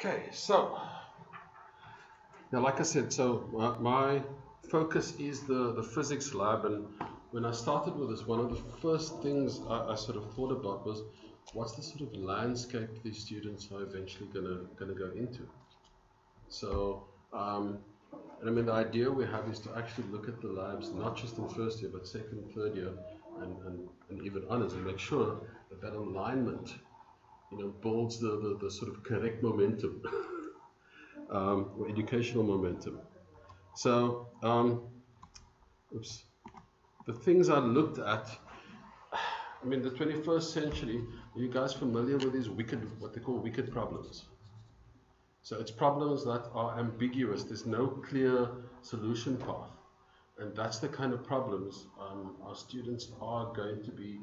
Okay, so now, like I said, so my focus is the physics lab, and when I started with this, one of the first things I sort of thought about was what's the sort of landscape these students are eventually gonna go into. So, and I mean, the idea we have is to actually look at the labs not just in first year, but second, third year, and even honors, and make sure that that alignment, builds the sort of correct momentum. Or educational momentum. So, the things I looked at, I mean, the 21st century, are you guys familiar with these what they call wicked problems? So it's problems that are ambiguous, there's no clear solution path. And that's the kind of problems our students are going to be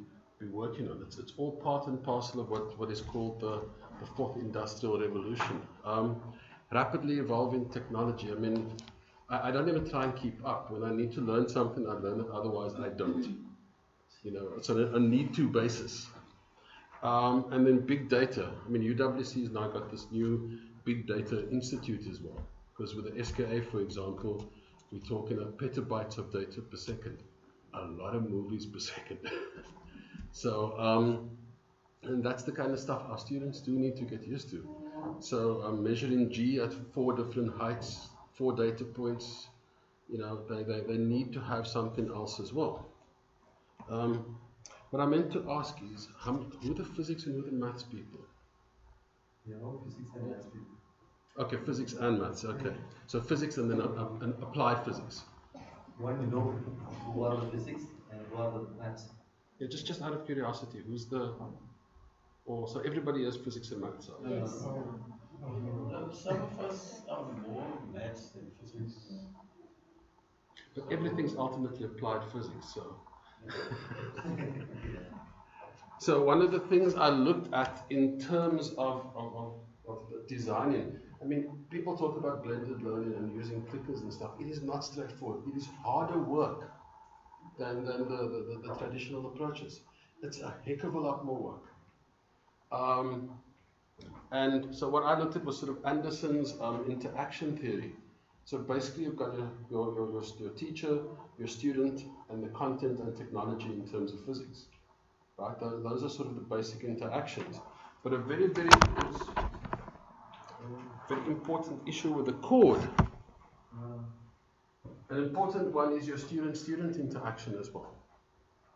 working on. It's all part and parcel of what is called the fourth industrial revolution. Rapidly evolving technology. I mean, I don't even try and keep up. When I need to learn something, I learn it, otherwise I don't. It's on a need-to basis. And then big data. I mean, UWC has now got this new Big Data Institute as well. Because with the SKA, for example, we're talking about petabytes of data per second. A lot of movies per second. So, and that's the kind of stuff our students do need to get used to. So I'm measuring G at 4 different heights, 4 data points. They need to have something else as well. What I meant to ask is, who are the physics and who are the maths people? Yeah, all physics and maths people. Okay, physics and maths, okay. So physics and then applied physics. You want to know who are the physics and who are the maths? Yeah, just out of curiosity, who's the... so everybody has physics and maths. Yes. Some of us are more maths than physics. But everything's ultimately applied physics, so... So one of the things I looked at in terms of designing, I mean, people talk about blended learning and using clickers and stuff. It is not straightforward. It is harder work than the traditional approaches. It's a heck of a lot more work. And so what I looked at was sort of Anderson's interaction theory. So basically you've got your teacher, your student, and the content and technology in terms of physics. Right? Those are sort of the basic interactions. But a very, very important issue with the code. An important one is your student-student interaction as well.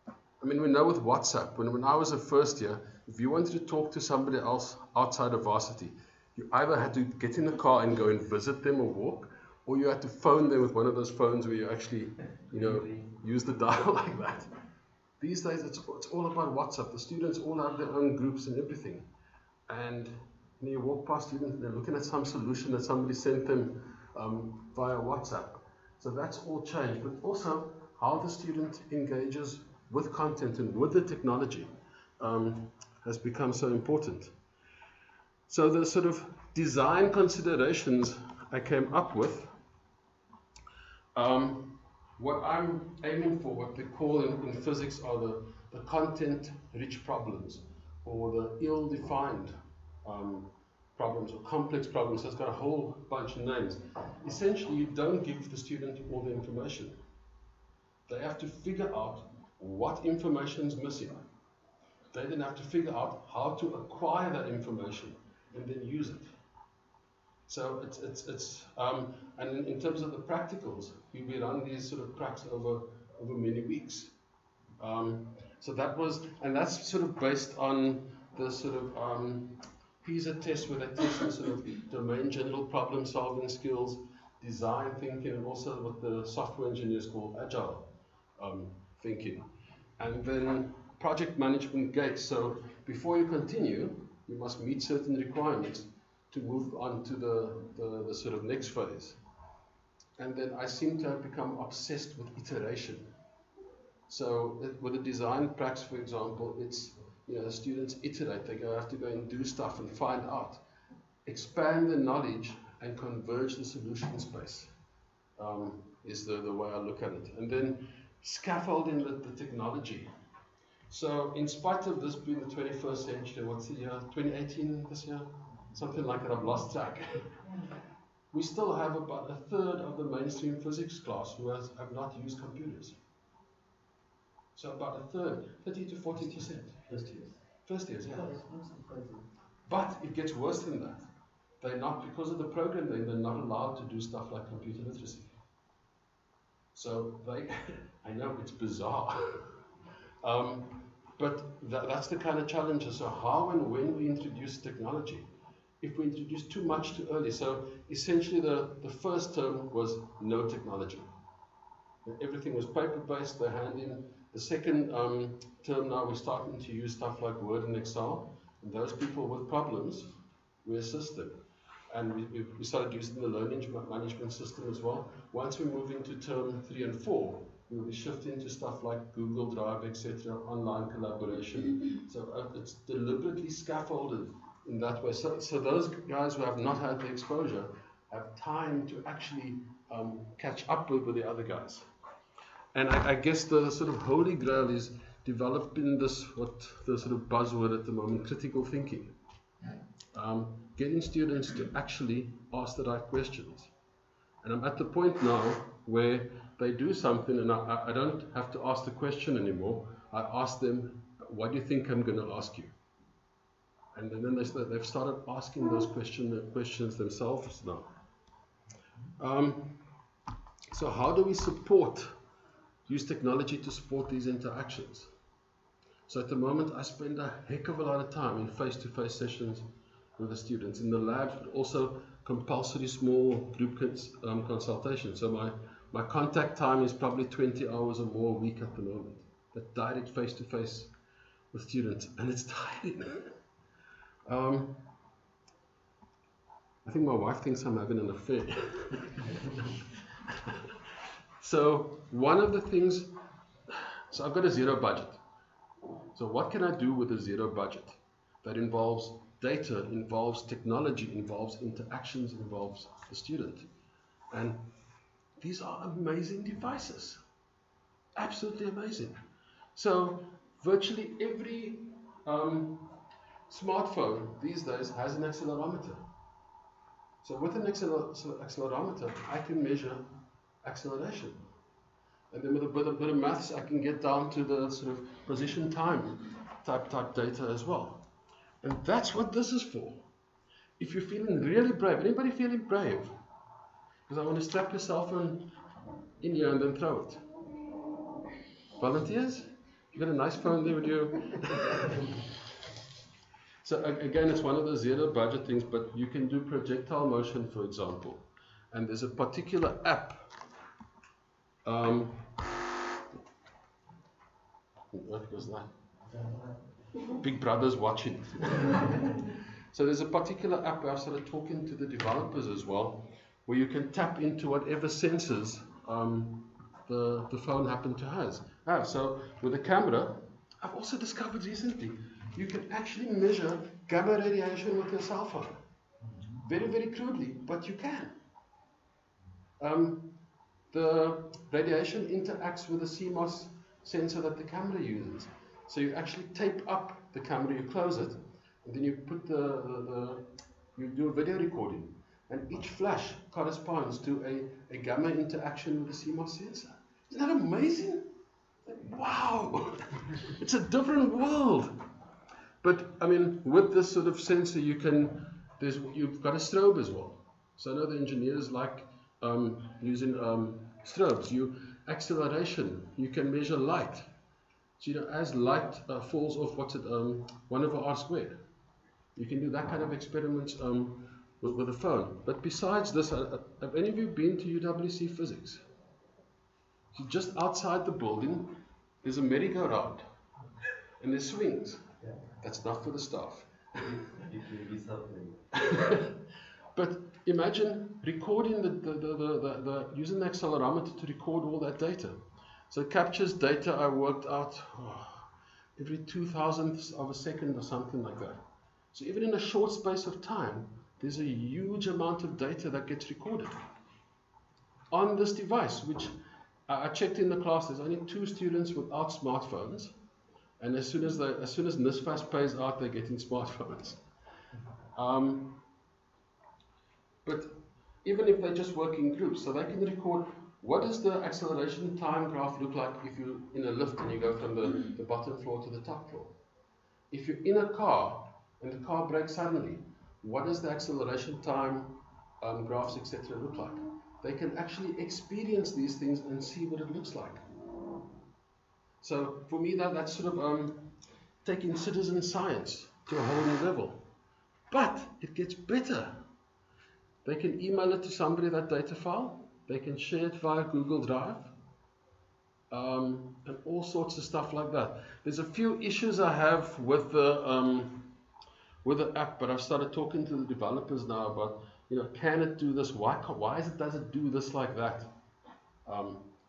I mean, we know with WhatsApp, when I was a first year, if you wanted to talk to somebody else outside of varsity, you either had to get in the car and go and visit them or walk, or you had to phone them with one of those phones where you actually, use the dial like that. These days, it's all about WhatsApp. The students all have their own groups and everything. And you walk past students, they're looking at some solution that somebody sent them via WhatsApp. So that's all changed. But also, how the student engages with content and with the technology has become so important. So the sort of design considerations I came up with, what I'm aiming for, what they call in physics are the content-rich problems, or the ill-defined problems, or complex problems. So it's got a whole bunch of names. Essentially, you don't give the student all the information. They have to figure out what information is missing. They then have to figure out how to acquire that information and then use it. So and in terms of the practicals, we run these sort of pracs over many weeks. So that's sort of based on the sort of PISA test, where they test the sort of domain general problem solving skills, design thinking, and also what the software engineers call agile thinking. And then project management gates. So before you continue, you must meet certain requirements to move on to the sort of next phase. And then I seem to have become obsessed with iteration. So with the design pracs, for example, it's, the students iterate. They have to go and do stuff and find out, expand the knowledge and converge the solution space, is the way I look at it. And then scaffolding the technology. So in spite of this being the 21st century, what's the year? 2018 this year? something like that, I've lost track. We still have about a third of the mainstream physics class who have not used computers. So about a third, 30 to 40%. First years. First years, yeah. But it gets worse than that. They're not, because of the program, they're not allowed to do stuff like computer literacy. So they, I know it's bizarre, but that's the kind of challenge. So how and when we introduce technology, if we introduce too much too early, so essentially the first term was no technology. Everything was paper-based, they hand in. The second term now we're starting to use stuff like Word and Excel, and those people with problems, we assist them. And we started using the learning management system as well. Once we move into term 3 and 4, we'll be shifting to stuff like Google Drive, etc., online collaboration. So it's deliberately scaffolded in that way. So those guys who have not had the exposure have time to actually catch up with the other guys. And I guess the sort of holy grail is developing this, what the sort of buzzword at the moment, critical thinking. Getting students to actually ask the right questions. And I'm at the point now where they do something and I don't have to ask the question anymore. I ask them, what do you think I'm going to ask you? And then they've started asking those questions themselves now. So how do we use technology to support these interactions? So at the moment I spend a heck of a lot of time in face-to-face sessions with the students in the labs, but also compulsory small group consultation. So my contact time is probably 20 hours or more a week at the moment. That direct face-to-face with students, and it's tiring. I think my wife thinks I'm having an affair. So one of the things, so I've got a zero budget. So what can I do with a zero budget? That involves data, involves technology, involves interactions, involves the student. And these are amazing devices. Absolutely amazing. So virtually every smartphone these days has an accelerometer. So with an accelerometer, I can measure acceleration. And then with a bit of maths, I can get down to the sort of position time type data as well. And that's what this is for. If you're feeling really brave, anybody feeling brave? Because I want to strap your cell phone in here and then throw it. Volunteers? You got a nice phone there with you. So again, it's one of the zero budget things, but you can do projectile motion, for example. And there's a particular app. What was that? Big Brother's watching. So there's a particular app where I started talking to the developers as well, where you can tap into whatever sensors the phone happened to have. So with a camera, I've also discovered recently, you can actually measure gamma radiation with your cell phone. Very, very crudely, but you can. The radiation interacts with the CMOS sensor that the camera uses. So you actually tape up the camera, you close it, and then you put you do a video recording. And each flash corresponds to a gamma interaction with the CMOS sensor. Isn't that amazing? Wow! It's a different world. But I mean, with this sort of sensor, you've got a strobe as well. So I know the engineers like using strobes. Acceleration, you can measure light. So as light falls off, 1/r squared. You can do that kind of experiments with a phone. But besides this, have any of you been to UWC Physics? So just outside the building, there's a merry-go-round, and there's swings. Yeah. That's not for the staff. It will be something. But imagine recording using the accelerometer to record all that data. So it captures data I worked out every 2,000th of a second or something like that. So even in a short space of time, there's a huge amount of data that gets recorded on this device, which I checked in the class. There's only 2 students without smartphones, and as soon as NSFAS pays out, they're getting smartphones. But even if they just work in groups, so they can record what does the acceleration time graph look like if you're in a lift and you go from the bottom floor to the top floor. If you're in a car and the car brakes suddenly, what does the acceleration time graphs, etc. look like? They can actually experience these things and see what it looks like. So for me, that's sort of taking citizen science to a whole new level. But it gets better. They can email it to somebody, that data file. They can share it via Google Drive. And all sorts of stuff like that. There's a few issues I have with the app, but I've started talking to the developers now about, can it do this? Why does it do this like that,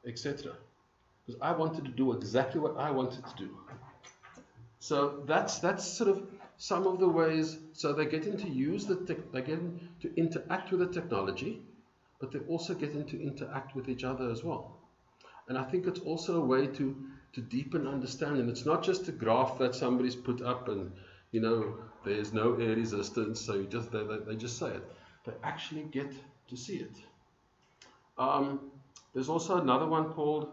etc. Because I wanted to do exactly what I wanted to do. So that's sort of some of the ways. So they're getting to use they're getting to interact with the technology, but they're also getting to interact with each other as well. And I think it's also a way to deepen understanding. It's not just a graph that somebody's put up and, there's no air resistance, so they just say it. They actually get to see it. There's also another one called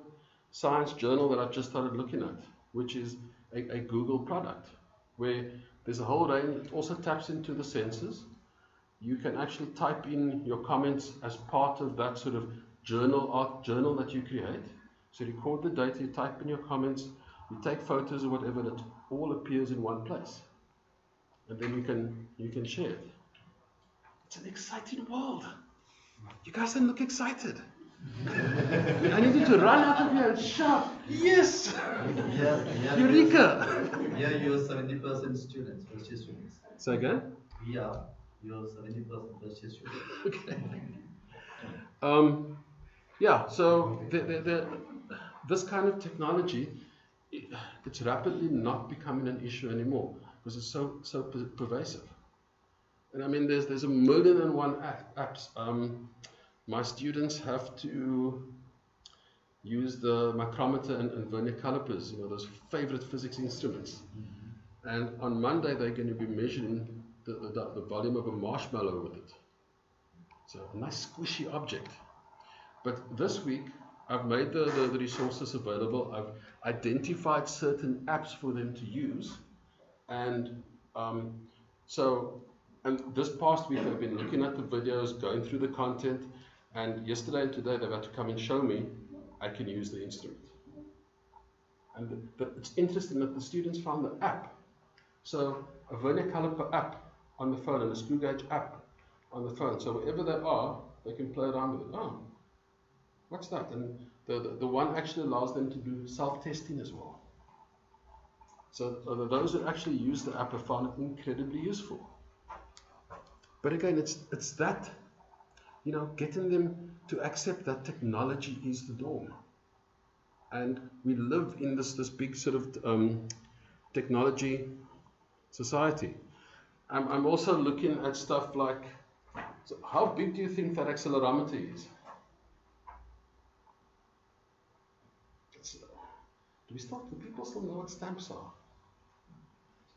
Science Journal that I've just started looking at, which is a Google product, where there's a whole range. It also taps into the sensors. You can actually type in your comments as part of that sort of journal that you create. So you record the data, you type in your comments, you take photos or whatever, that all appears in one place. And then you can share it. It's an exciting world. You guys don't look excited. I needed to run out of here and shout, yes! Yeah, Eureka! Yeah, you're 70% students, first year students. Say again? Yeah, you're 70% first year students. Okay. Yeah, so this kind of technology, it's rapidly not becoming an issue anymore because it's so pervasive. And I mean, there's 1,000,001 apps. My students have to use the micrometer and vernier calipers, those favorite physics instruments. And on Monday, they're going to be measuring the volume of a marshmallow with it. So a nice squishy object. But this week, I've made the resources available. I've identified certain apps for them to use. And and this past week, I've been looking at the videos, going through the content. And yesterday and today, they've had to come and show me I can use the instrument. And it's interesting that the students found the app. So a vernier caliper app on the phone and a screw gauge app on the phone. So wherever they are, they can play around with it. Oh, what's that? And the one actually allows them to do self-testing as well. So those who actually use the app have found it incredibly useful. But again, it's that, getting them to accept that technology is the norm. And we live in this big sort of technology society. I'm also looking at stuff like, so how big do you think that accelerometer is? Do people still know what stamps are?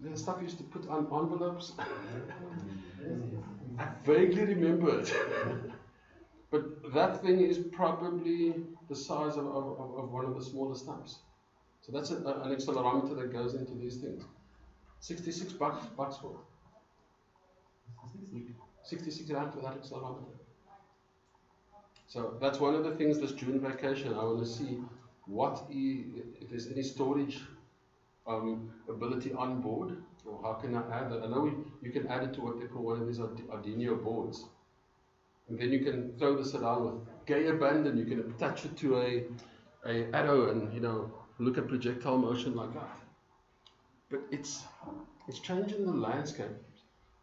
The stuff used to put on envelopes. I vaguely remember it. But that thing is probably the size of one of the smaller stamps. So that's an accelerometer that goes into these things. $66 for it. 66 rand for that accelerometer. So that's one of the things this June vacation, I want to see if there's any storage ability on board, or how can I add that? I know you can add it to what they call one of these Arduino boards. And then you can throw this around with gay abandon, you can attach it to a arrow and look at projectile motion like that. But it's changing the landscape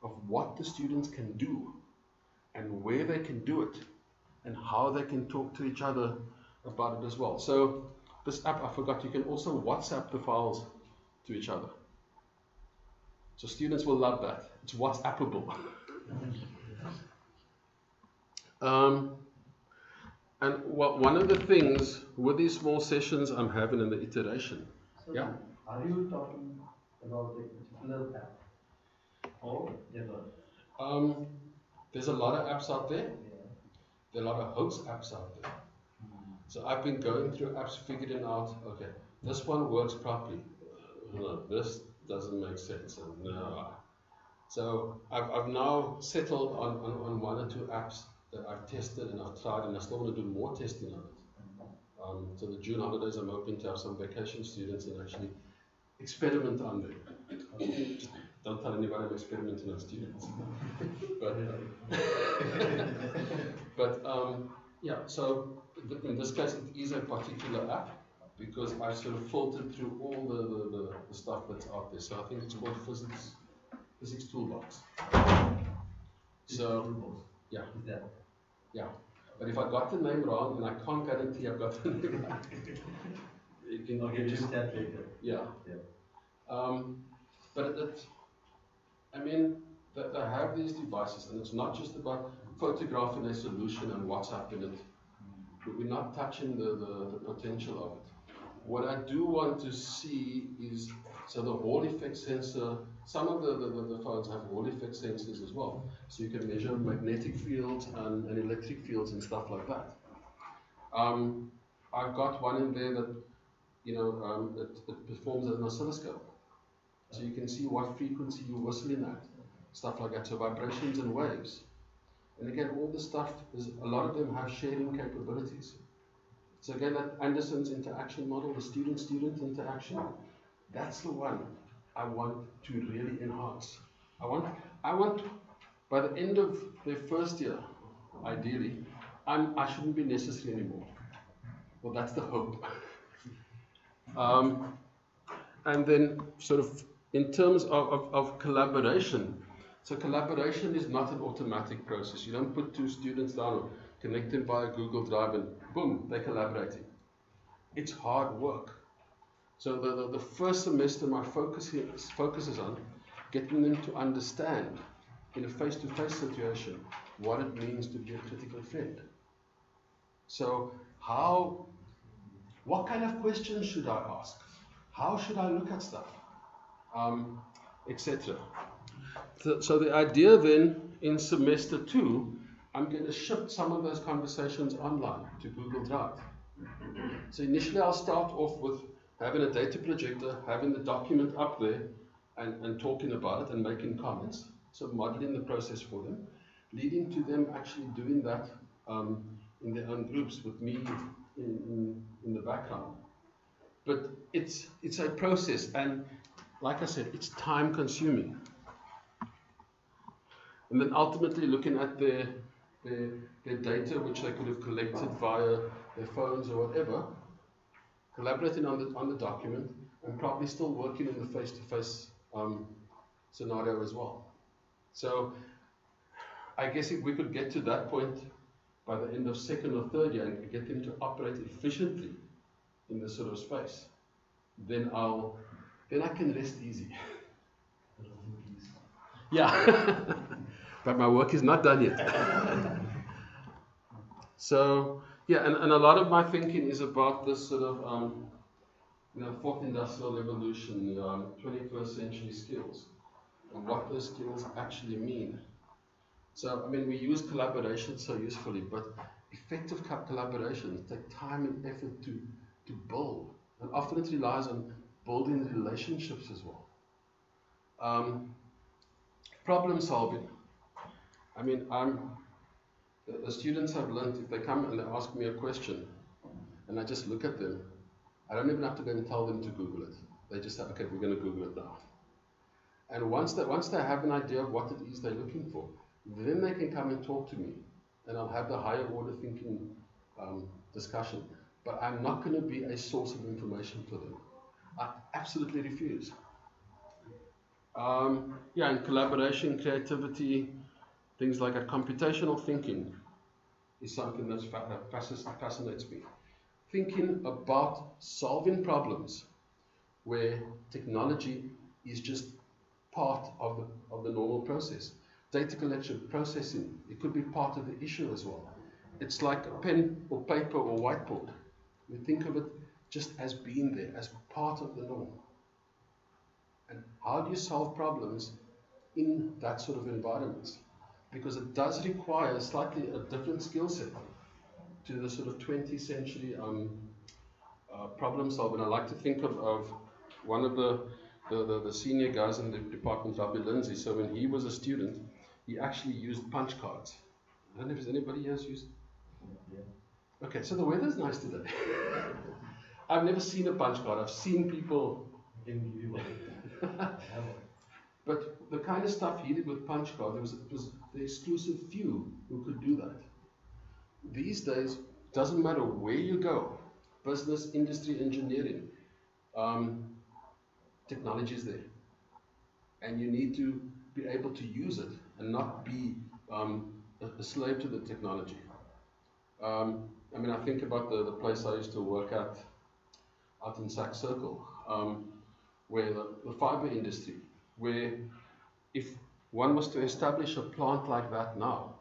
of what the students can do and where they can do it and how they can talk to each other about it as well. So this app, I forgot, you can also WhatsApp the files to each other. So students will love that. It's WhatsAppable. And one of the things with these small sessions I'm having in the iteration. So yeah. Are you talking about a particular app or never? There's a lot of apps out there. There are a lot of hoax apps out there. So I've been going through apps, figuring out, okay, this one works properly. No, this doesn't make sense. And no. So I've now settled on one or two apps that I've tested and I've tried, and I still want to do more testing on it. So the June holidays, I'm hoping to have some vacation students and actually experiment on them. Just don't tell anybody I'm experimenting on students. but yeah, so in this case, it is a particular app because I sort of filtered through all the stuff that's out there. So I think it's called Physics Toolbox. So, yeah. Yeah. But if I got the name wrong, and I can't guarantee I've got the name right, I'll give you that later. Yeah. But I mean, they have these devices, and it's not just about photographing a solution and WhatsApp in it. But we're not touching the potential of it. What I do want to see is, so the Hall effect sensor, some of the phones have Hall effect sensors as well. So you can measure magnetic fields and electric fields and stuff like that. I've got one in there that, it performs as an oscilloscope. So you can see what frequency you're whistling at, stuff like that, so vibrations and waves. And again, all the stuff, a lot of them have sharing capabilities. So again, that Anderson's interaction model, the student-student interaction, that's the one I want to really enhance. I want, by the end of their first year, ideally, I shouldn't be necessary anymore. Well, that's the hope. And then sort of in terms of collaboration, so collaboration is not an automatic process. You don't put two students down or connect them via Google Drive and boom, they're collaborating. It's hard work. So the first semester, my focus is on getting them to understand in a face-to-face situation what it means to be a critical friend. So what kind of questions should I ask? How should I look at stuff? Etc. So the idea then in semester 2, I'm going to shift some of those conversations online to Google Drive. So initially I'll start off with having a data projector, having the document up there and talking about it and making comments. So modeling the process for them, leading to them actually doing that in their own groups with me in the background. But it's a process, and like I said, it's time consuming. And then ultimately looking at their data, which they could have collected via their phones or whatever, collaborating on the document, and probably still working in the face-to-face scenario as well. So I guess if we could get to that point by the end of second or third year and get them to operate efficiently in this sort of space, then I can rest easy. Yeah, but my work is not done yet. So yeah, and a lot of my thinking is about this sort of fourth industrial revolution, 21st century skills, and what those skills actually mean. So I mean, we use collaboration so usefully, but effective collaborations take time and effort to build, and often it relies on building relationships as well. Problem solving. I mean, the students have learned, if they come and they ask me a question, and I just look at them, I don't even have to go and tell them to Google it. They just say, okay, we're going to Google it now. And once they have an idea of what it is they're looking for, then they can come and talk to me, and I'll have the higher order thinking discussion. But I'm not going to be a source of information for them. I absolutely refuse. Yeah, and collaboration, creativity, things like that, computational thinking is something that fascinates me. Thinking about solving problems where technology is just part of the normal process. Data collection, processing, it could be part of the issue as well. It's like a pen or paper or whiteboard. We think of it just as being there, as part of the norm. And how do you solve problems in that sort of environment? because it does require slightly a different skill set to the sort of 20th century problem solving. I like to think of one of the senior guys in the department, Rabbi Lindsay. So when he was a student, he actually used punch cards. I don't know if anybody else used. Yeah. Okay, so the weather's nice today. I've never seen a punch card. I've seen people. Can give you one. But the kind of stuff he did with punch card, it was the exclusive few who could do that. These days, doesn't matter where you go, business, industry, engineering, technology is there. And you need to be able to use it and not be a slave to the technology. I mean, I think about the place I used to work at out in Sac Circle, where the fiber industry, where if one was to establish a plant like that now,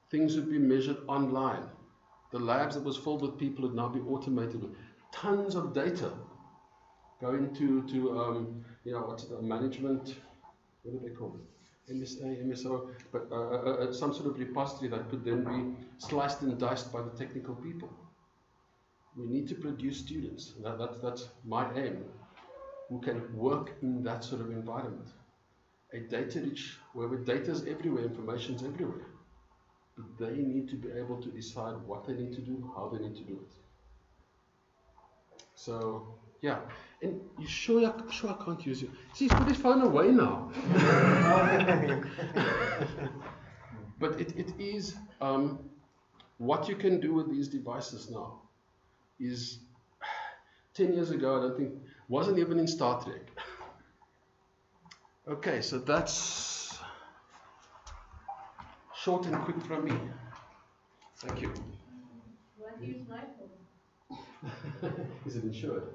things would be measured online. The labs that was filled with people would now be automated with tons of data going to you know, what's the management, what do they call it? MSA, MSO, but some sort of repository that could then be sliced and diced by the technical people. We need to produce students. That's my aim, who can work in that sort of environment. A data-rich, where data is everywhere, information is everywhere. But they need to be able to decide what they need to do, how they need to do it. So, yeah. And you sure I can't use you? See, he's put his phone away now. But it is, what you can do with these devices now is, 10 years ago, I don't think, wasn't even in Star Trek. Okay, so that's short and quick from me. Thank you. Why do you use my phone? Is it insured?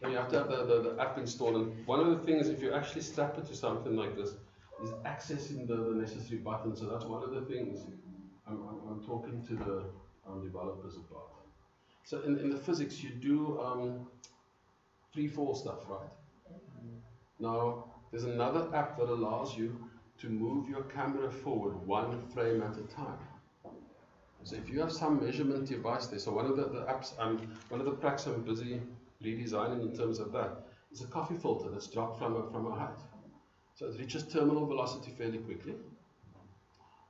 So you have to have the app installed. And one of the things, if you actually strap it to something like this, is accessing the necessary buttons. So that's one of the things I'm talking to the developers about. So in the physics, you do free fall stuff, right? Now, there's another app that allows you to move your camera forward one frame at a time. So if you have some measurement device there, so one of the apps, one of the packs I'm busy redesigning in terms of that is a coffee filter that's dropped from a height. So it reaches terminal velocity fairly quickly.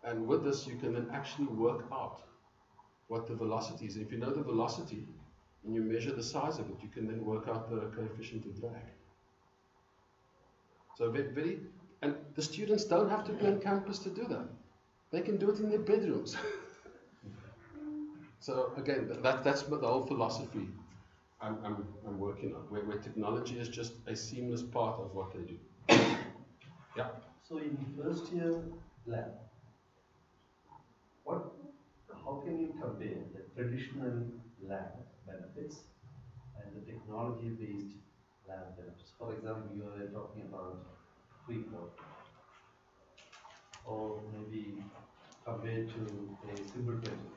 And with this, you can then actually work out what the velocity is. If you know the velocity and you measure the size of it, you can then work out the coefficient of drag. So and the students don't have to be on campus to do that. They can do it in their bedrooms. So again, that's the whole philosophy I'm working on, where technology is just a seamless part of what they do. Yeah. So in first year lab, how can you compare the traditional lab benefits and the technology-based lab benefits? For example, you are talking about free fall, or maybe compared to a simple printing.